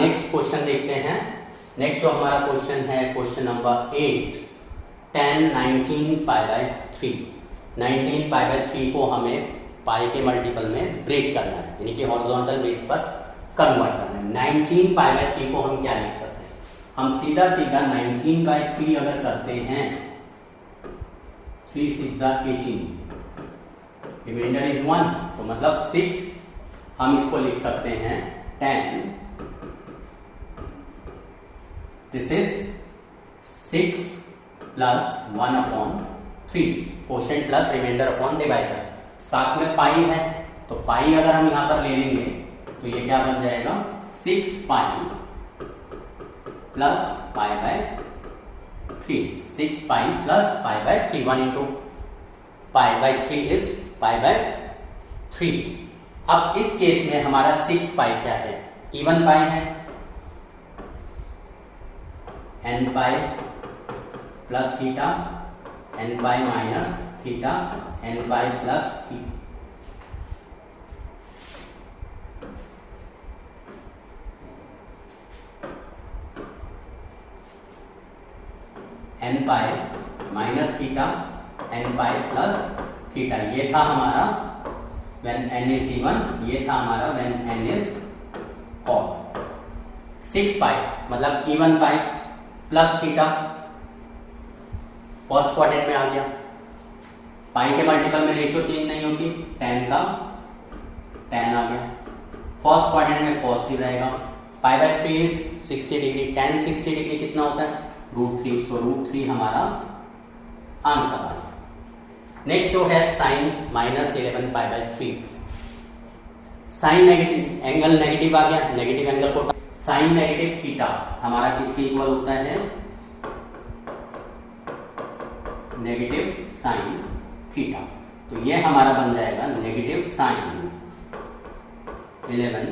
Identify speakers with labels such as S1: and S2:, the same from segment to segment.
S1: Next question देखते हैं। Next जो हमारा क्वेश्चन है question number 8, 10 19 pi by 3। 19 pi by 3 को हमें पाई के मल्टीपल में ब्रेक करना है, यानी कि हॉरिजॉन्टल बेस पर कन्वर्ट करना है। 19 पाई बाय 3 को हम क्या लिख सकते हैं? हम सीधा 19 बाय 3 अगर करते हैं, 3 6 18, रिमाइंडर इज 1, तो मतलब 6 हम इसको लिख सकते हैं 10, this is 6 plus 1 upon 3, quotient plus remainder upon divisor. साथ में पाई है, तो पाई अगर हम यहां पर ले लेंगे तो ये क्या बन जाएगा? 6 pi plus pi by 3, 6 pi plus pi by 3, 1 into pi by 3 is pi by 3। अब इस केस में हमारा 6 पाई क्या है? इवन पाई है, n pi plus theta, n pi minus theta, n pi plus theta. n pi minus theta, n pi plus theta. ये था हमारा when n is even, ये था हमारा when n is odd। 6 पाई मतलब even pi plus theta, first quadrant में आ गया। पाई के मल्टीपल में रेशियो चेंज नहीं होती, 10 का 10 आ गया। फर्स्ट क्वाड्रेंट में पॉजिटिव रहेगा। पाई बाय 3 इज 60 डिग्री, 10 60 डिग्री कितना होता है? √3, सो √3 हमारा आंसर आ गया। नेक्स्ट जो है sine -11 pi by 3। Sine negative, angle negative आ गया, नेगेटिव एंगल को साइन नेगेटिव थीटा हमारा किसके इक्वल होता है? Negative sine theta. तो ये हमारा बन जाएगा negative sine 11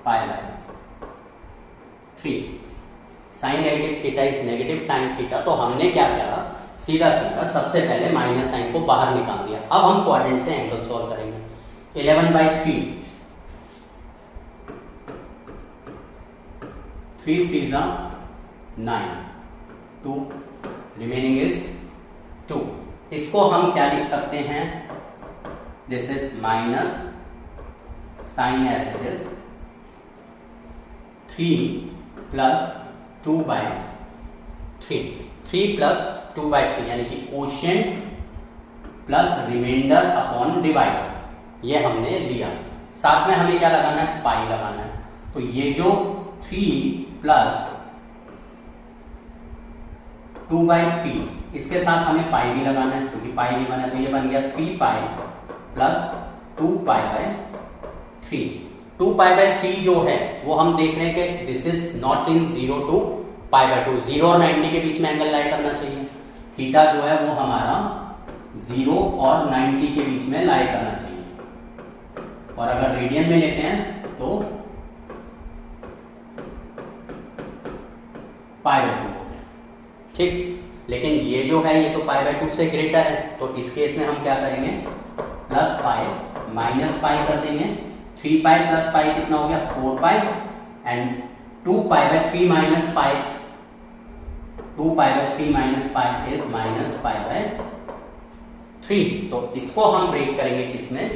S1: pi by 3। Sine negative theta is negative sine theta. तो हमने क्या किया? सीधा सीधा सबसे पहले माइनस साइन को बाहर निकाल दिया। अब हम क्वाड्रेंट से एंगल सॉल्व करेंगे। 11 बाय 3, 3 3 9, 2 रिमेनिंग इज 2। इसको हम क्या लिख सकते हैं? This is minus sine as it is 3 plus 2 by 3, 3 plus 2 by 3, यानी कि quotient plus remainder upon divisor. ये हमने लिया। साथ में हमें क्या लगाना है? पाई लगाना है। तो ये जो 3 प्लस 2 बाय 3, इसके साथ हमें पाई भी लगाना है, क्योंकि पाई भी बना है। तो ये बन गया 3 pi plus 2 pi by 3। 2 pi by 3 जो है वो हम देख रहे हैं कि this is not in 0 to pi by 2। 0 और 90 के बीच में एंगल लाई करना चाहिए। थीटा जो है वो हमारा 0 और 90 के बीच में लाई करना चाहिए। और अगर रेडियन में लेते हैं तो पाई बाय 2 हो गया, ठीक। लेकिन ये जो है ये तो पाई बाय 2 से ग्रेटर है, तो इस केस में हम क्या करेंगे? प्लस पाई माइनस पाई कर देंगे। 3 पाई प्लस पाई कितना हो गया? 4 pi, and 2 pi by 3 minus pi, 2 pi by 3 minus pi is minus pi by 3। तो इसको हम ब्रेक करेंगे किसमें?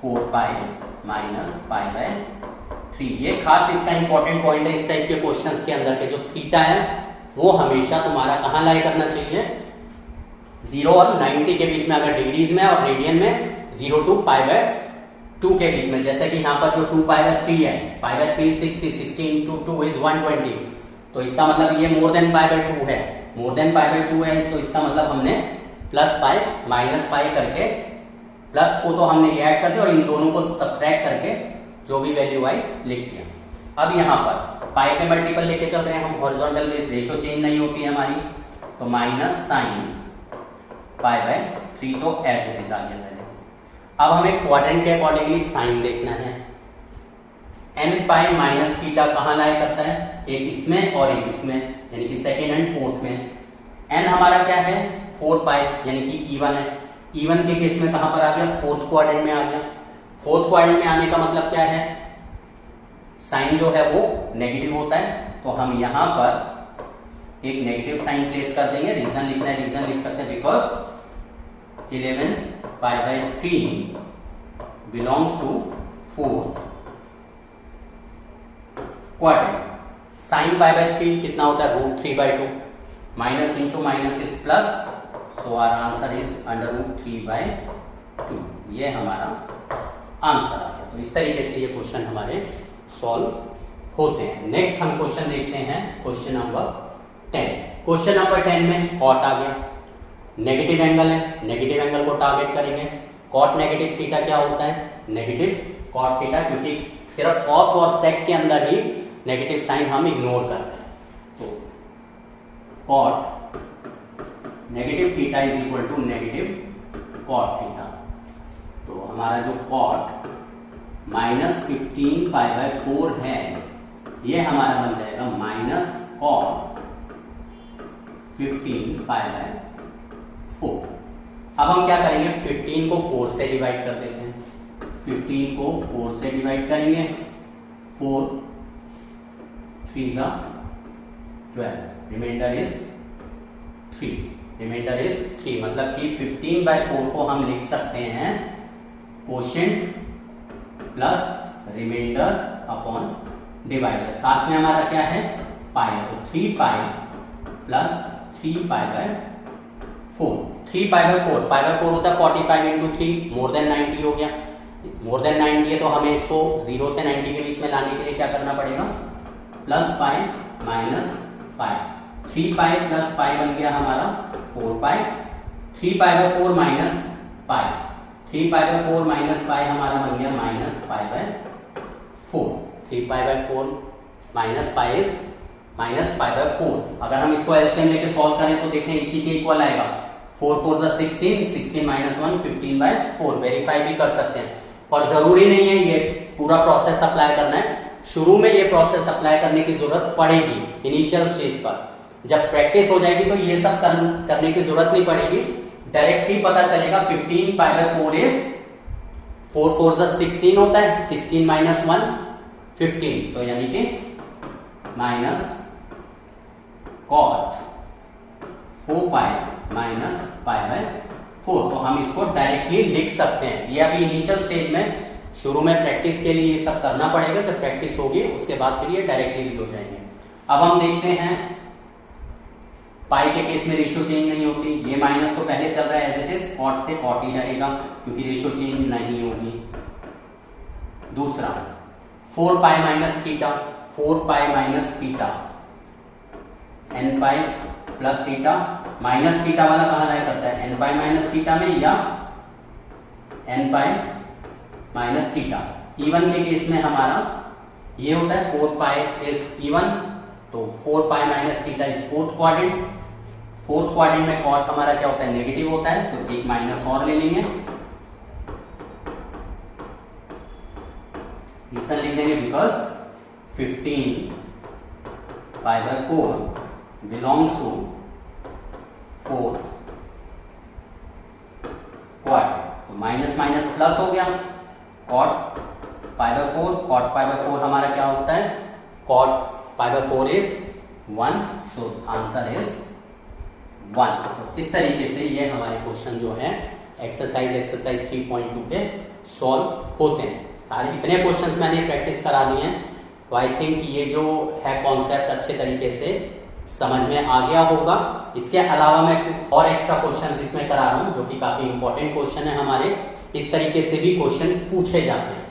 S1: 4 पाई माइनस पाई बाय 3। ये खास इसका इंपॉर्टेंट पॉइंट है इस टाइप के क्वेश्चंस के अंदर के जो थीटा है वो हमेशा तुम्हारा कहां लाई करना चाहिए? 0 और 90 के बीच में, अगर डिग्रीज में और रेडियन में 0 to पाई बाय 2 के बीच में। जैसे कि यहां पर जो 2 पाई बाय 3 है, पाई बाय 3 60, 60 इंटू 2 इज 120। तो इसका मतलब ये मोर देन पाई बाय 2 है, मोर देन पाई बाय 2 है। तो इसका मतलब हमने प्लस पाई माइनस पाई करके, प्लस को तो हमने ऐड कर दिया और इन दोनों को सब्ट्रैक्ट करके जो भी वैल्यू आई लिख दिया। अब यहां पर पाई के मल्टीपल लेके चल रहे हैं हम, हॉरिजॉन्टल बेस, रेशियो चेंज नहीं होती है हमारी। तो माइनस साइन पाई बाय 3 तो ऐसे इट इज आ गया पहले। अब हमें क्वाड्रेंट के अकॉर्डिंगली साइन देखना है। n पाई माइनस थीटा कहां लाई करता है? एक इसमें और एक इसमें, यानी कि सेकेंड एंड फोर्थ में। n हमारा क्या है? 4 पाई, यानी कि इवन है। इवन के केस में कहां पर आ गया? फोर्थ क्वाड्रेंट में आ गया। फोर्थ क्वाड्रेंट में आने का मतलब क्या है? साइन जो है वो नेगेटिव होता है, तो हम यहां पर एक नेगेटिव साइन प्लेस कर देंगे। रीजन लिखना है, रीजन लिख सकते हैं because 11 pi by 3 belongs to 4 quadrant. Sine pi by 3 कितना होता है, √3/2, minus into minus is plus, so our answer is √3/2। ये हमारा आंसर आ गया। तो इस तरीके से ये क्वेश्चन हमारे सॉल्व होते हैं। नेक्स्ट हम क्वेश्चन देखते हैं, क्वेश्चन नंबर 10। क्वेश्चन नंबर 10 में कॉट आ गया, नेगेटिव एंगल है, नेगेटिव एंगल को टारगेट करेंगे। कॉट नेगेटिव थीटा क्या होता है, नेगेटिव कॉट थीटा, क्योंकि सिर्फ कॉस और सेक के अंदर ही नेगेटिव साइन हम इग्नोर करते हैं। तो cot negative theta is equal to negative cot theta. तो हमारा जो कॉट -15π/4 है, ये हमारा बन जाएगा माइनस कॉट 15π/4। अब हम क्या करेंगे, 15 को 4 से डिवाइड कर देते हैं। 15 को 4 से डिवाइड करेंगे, 4 3 12, रिमाइंडर इज 3, रिमाइंडर इज 3। मतलब कि 15/4 को हम लिख सकते हैं quotient plus remainder upon divider. साथ में हमारा क्या है, पाई, तो 3π प्लस 3π/4। 3π/4, π/4 होता है 45 इंटू 3, मोर देन 90 हो गया। मोर देन 90 है तो हमें इसको 0 से 90 के बीच में लाने के लिए क्या करना पड़ेगा, plus pi minus pi. 3π plus pi बन गया हमारा 4π। 3π/4 माइनस पाई, 3π/4 माइनस पाई हमारा बन गया -π/4। 3π/4 माइनस पाई इज -π/4। अगर हम इसको एलसीएम लेके सॉल्व करें तो देखें इसी के इक्वल आएगा। 4 4 16, 16 - 1 15/4। वेरीफाई भी कर सकते हैं, और जरूरी नहीं है ये पूरा प्रोसेस अप्लाई करना है। शुरू में ये प्रोसेस अप्लाई करने की जरूरत पड़ेगी इनिशियल स्टेज पर। जब प्रैक्टिस हो जाएगी तो ये सब करने की जरूरत नहीं पड़ेगी, डायरेक्ट ही पता चलेगा। 15π/4 इज 4 4 16 होता है, 16 - 1 15, तो यानी कि माइनस कॉट 4π माइनस π/4। तो हम इसको डायरेक्टली लिख सकते हैं। ये अभी इनिशियल स्टेज में, शुरू में प्रैक्टिस के लिए ये सब करना पड़ेगा। जब प्रैक्टिस होगी उसके बाद फिर ये डायरेक्टली भी हो जाएंगे। अब हम देखते हैं, पाई के केस में रेशियो चेंज नहीं होती, ये माइनस तो पहले चल रहा है एज इट इज, कॉट से कॉट ही रहेगा क्योंकि रेशियो चेंज नहीं होगी। दूसरा 4π minus theta, 4π minus theta, nπ plus theta. Minus theta वाला कहां लाया करता है, nπ माइनस थीटा में या nπ माइनस थीटा। इवन के केस में हमारा ये होता है 4π इज इवन, तो 4π minus theta is fourth quadrant. Fourth quadrant में कॉट हमारा क्या होता है, नेगेटिव होता है, तो एक माइनस और ले लेंगे। रीजन लिख देंगे because 15π/4 belongs to fourth quadrant. तो माइनस माइनस प्लस हो गया, कॉट π/4, कॉट π/4 हमारा क्या होता है, cot π/4 is 1, so answer is 1। तो इस तरीके से ये हमारे क्वेश्चन जो है एक्सरसाइज 3.2 के सॉल्व होते हैं। सारे इतने क्वेश्चंस मैंने प्रैक्टिस करा दिए हैं, तो आई थिंक ये जो है कॉन्सेप्ट अच्छे तरीके से समझ में आ गया होगा। इसके अलावा मैं और एक्स्ट्रा क्वेश्चंस इसमें करा रहा हूँ जो कि काफी इंपॉर्टेंट क्वेश्चन है हमारे। इस तरीके से भी क्वेश्चन पूछे जाते हैं।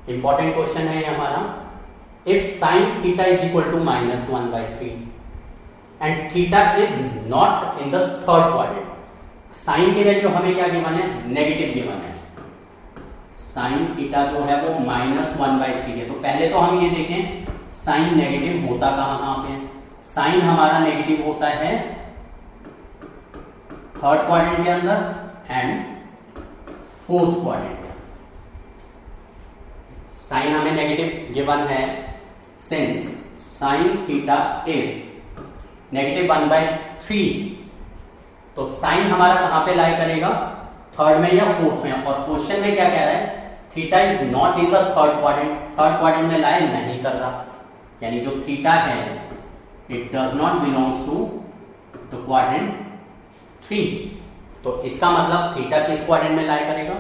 S1: इंपॉर्टेंट क्वेश्चन है हमारा, if sine theta is equal to -1/3 and theta is not in the third quadrant. Sine की वैल्यू हमें क्या गिवन है, नेगेटिव गिवन है। साइन थीटा जो है वो -1/3 है। तो पहले तो हम ये देखें साइन नेगेटिव होता कहां पे है। साइन हमारा नेगेटिव होता है थर्ड क्वाड्रेंट के अंदर एंड फोर्थ क्वाड्रेंट। साइन हमें नेगेटिव गिवन है, सिंस साइन थीटा इज -1/3, तो साइन हमारा कहां पे लाई करेगा, थर्ड में या फोर्थ में। और क्वेश्चन में क्या कह रहा है, theta is not in the third quadrant, third quadrant में लाई नहीं कर रहा, यानी जो थीटा है it does not belongs to the quadrant 3। तो इसका मतलब थीटा किस क्वाड्रेंट में लाई करेगा,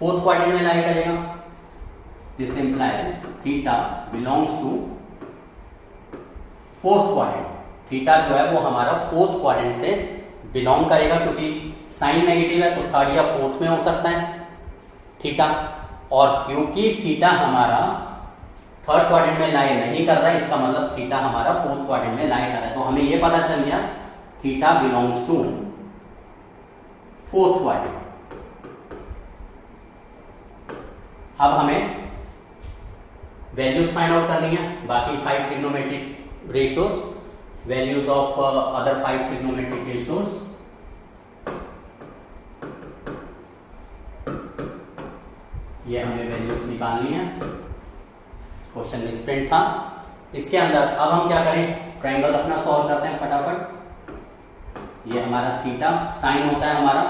S1: फोर्थ क्वाड्रेंट में लाई करेगा। This implies theta belongs to fourth quadrant. Theta जो है वो हमारा फोर्थ क्वाड्रेंट से बिलोंग करेगा, क्योंकि साइन नेगेटिव है तो थर्ड या फोर्थ में हो सकता है थीटा, और क्योंकि थीटा हमारा थर्ड क्वाड्रेंट में लाई नहीं कर रहा है, इसका मतलब थीटा हमारा फोर्थ क्वाड्रेंट में लाई कर रहा है। तो हमें यह पता चल गया theta belongs to fourth quadrant. अब हमें वैल्यूज फाइंड आउट करनी है, बाकी 5 trigonometric ratios, values of other 5 trigonometric ratios. ये हमें वैल्यूज निकालनी है, क्वेश्चन में प्रिंट था। इसके अंदर अब हम क्या करें, ट्रायंगल अपना सॉल्व करते हैं फटाफट। ये हमारा थीटा साइन होता है हमारा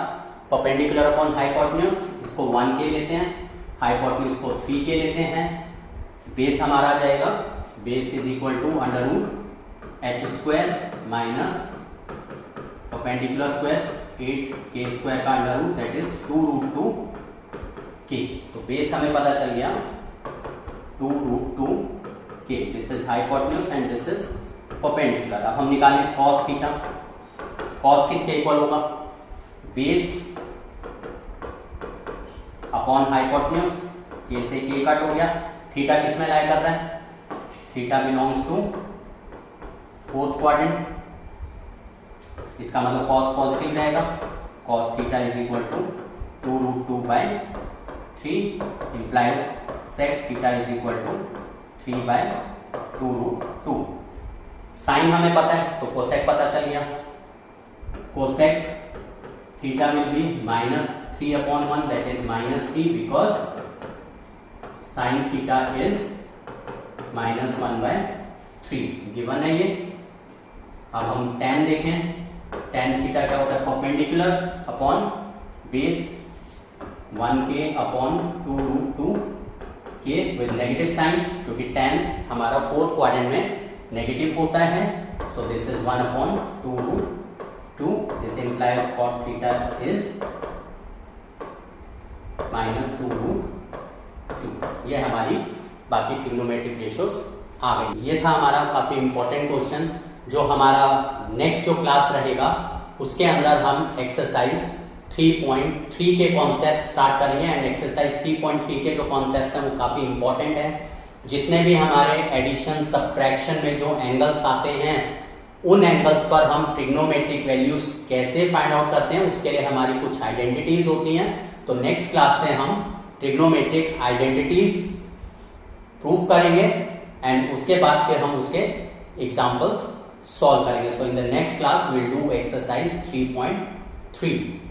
S1: परपेंडिकुलर अपॉन हाइपोटेन्यूज, इसको 1k लेते हैं, हाइपोटेन्यूज को 3k लेते हैं। बेस हमारा आ जाएगा, base is equal to under root h square minus perpendicular square 8k square का under root, that is 2√2k। तो बेस हमें पता चल गया 2√2k। This is hypotenuse and this is perpendicular. अब हम निकालें cos थीटा, cos किसके इक्वल होगा, बेस अपॉन हाइपोटेन्यूज, k से k कट हो गया। थीटा किस में लाई कर रहा है, theta belongs to fourth quadrant, इसका मतलब cos पॉजिटिव रहेगा, cos theta is equal to 2√2/3 implies sec theta is equal to 3/2√2। Sine हमें पता है तो कोसेक पता चल गया, cosec theta will be -3/1, that is -3 because sine theta is -1/3 given है ये। अब हम tan देखें, tan थीटा क्या होता है, perpendicular upon base 1k upon 2√2k with negative sign, क्योंकि tan हमारा फोर्थ क्वाड्रेंट में नेगेटिव होता है। So this is 1/2√2। This implies cot theta is -2√2। ये हमारी बाकी ट्रिग्नोमेट्रिक रेशियोज आ गई। ये था हमारा काफी इंपॉर्टेंट क्वेश्चन, जो हमारा नेक्स्ट जो क्लास रहेगा उसके अंदर हम एक्सरसाइज 3.3 के कॉन्सेप्ट स्टार्ट करेंगे। एंड एक्सरसाइज 3.3 के जो कॉन्सेप्ट्स हैं वो काफी इंपॉर्टेंट है। जितने भी हमारे एडिशन सब्ट्रैक्शन में जो एंगल्स आते हैं उन एंगल्स पर हम ट्रिग्नोमेट्रिक वैल्यूज कैसे फाइंड आउट करते हैं, उसके लिए हमारी कुछ आइडेंटिटीज होती हैं। तो नेक्स्ट क्लास से हम ट्रिग्नोमेट्रिक आइडेंटिटीज प्रूव करेंगे एंड उसके बाद फिर हम उसके एग्जाम्पल्स सॉल्व करेंगे। So in the next class will do exercise 3.3।